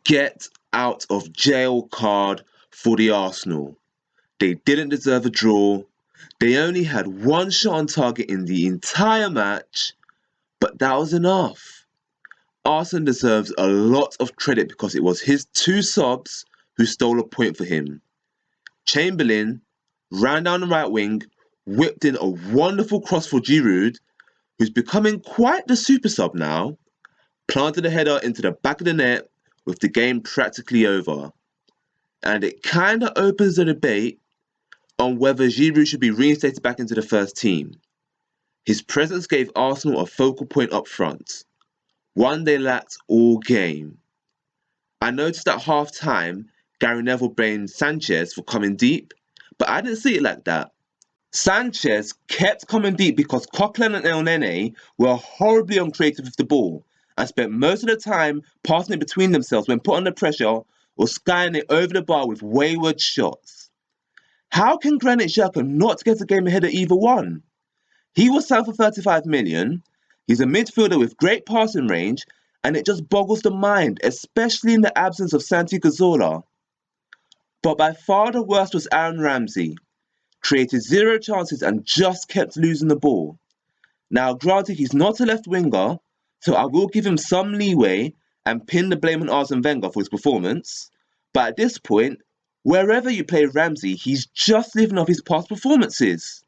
Get out of jail card for the Arsenal. They didn't deserve a draw. They only had one shot on target in the entire match, but that was enough. Arsenal deserves a lot of credit because it was his two subs who stole a point for him. Chamberlain ran down the right wing, whipped in a wonderful cross for Giroud, who's becoming quite the super sub now, planted a header into the back of the net with the game practically over. And it kinda opens the debate on whether Giroud should be reinstated back into the first team. His presence gave Arsenal a focal point up front, one they lacked all game. I noticed at half-time, Gary Neville blamed Sanchez for coming deep, but I didn't see it like that. Sanchez kept coming deep because Coquelin and Elneny were horribly uncreative with the ball and spent most of the time passing it between themselves when put under pressure or skying it over the bar with wayward shots. How can Granit Xhaka not get a game ahead of either one? He was signed for 35 million, he's a midfielder with great passing range, and it just boggles the mind, especially in the absence of Santi Cazorla. But by far the worst was Aaron Ramsey. Created zero chances and just kept losing the ball. Now granted he's not a left winger, so I will give him some leeway and pin the blame on Arsene Wenger for his performance, but at this point, wherever you play Ramsey, he's just living off his past performances.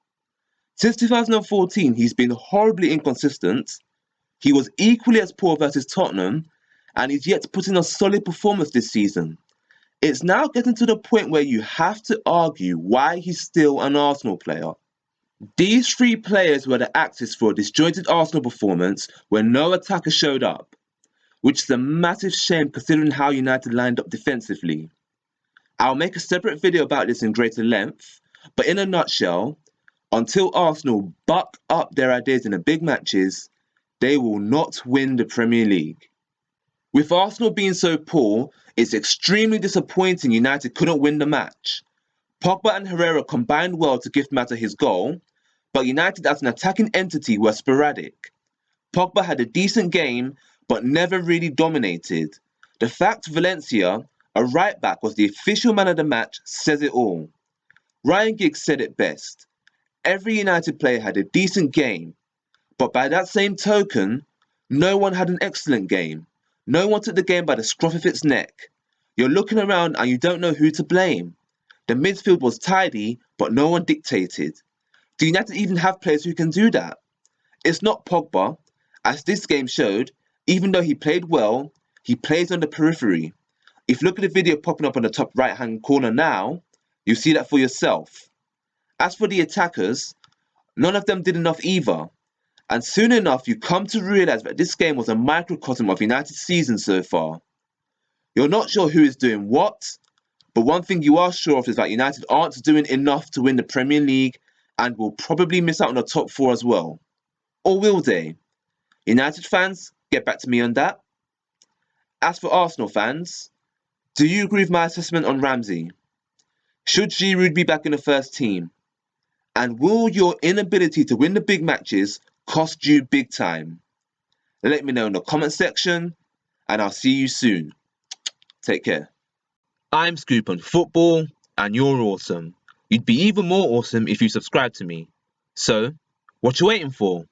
Since 2014, he's been horribly inconsistent, he was equally as poor versus Tottenham, and he's yet to put in a solid performance this season. It's now getting to the point where you have to argue why he's still an Arsenal player. These three players were the axis for a disjointed Arsenal performance when no attacker showed up, which is a massive shame considering how United lined up defensively. I'll make a separate video about this in greater length, but in a nutshell, until Arsenal buck up their ideas in the big matches, they will not win the Premier League. With Arsenal being so poor, it's extremely disappointing United couldn't win the match. Pogba and Herrera combined well to give Mata his goal, but United as an attacking entity were sporadic. Pogba had a decent game, but never really dominated. The fact Valencia, a right back, was the official man of the match says it all. Ryan Giggs said it best. Every United player had a decent game, but by that same token, no one had an excellent game. No one took the game by the scruff of its neck. You're looking around and you don't know who to blame. The midfield was tidy, but no one dictated. Do United even have players who can do that? It's not Pogba. As this game showed, even though he played well, he plays on the periphery. If you look at the video popping up on the top right-hand corner now, you'll see that for yourself. As for the attackers, none of them did enough either. And soon enough, you come to realise that this game was a microcosm of United's season so far. You're not sure who is doing what, but one thing you are sure of is that United aren't doing enough to win the Premier League and will probably miss out on the top four as well. Or will they? United fans, get back to me on that. As for Arsenal fans, do you agree with my assessment on Ramsey? Should Giroud be back in the first team? And will your inability to win the big matches cost you big time? Let me know in the comment section, and I'll see you soon. Take care. I'm Scoop on Football, and you're awesome. You'd be even more awesome if you subscribe to me. So, what you waiting for?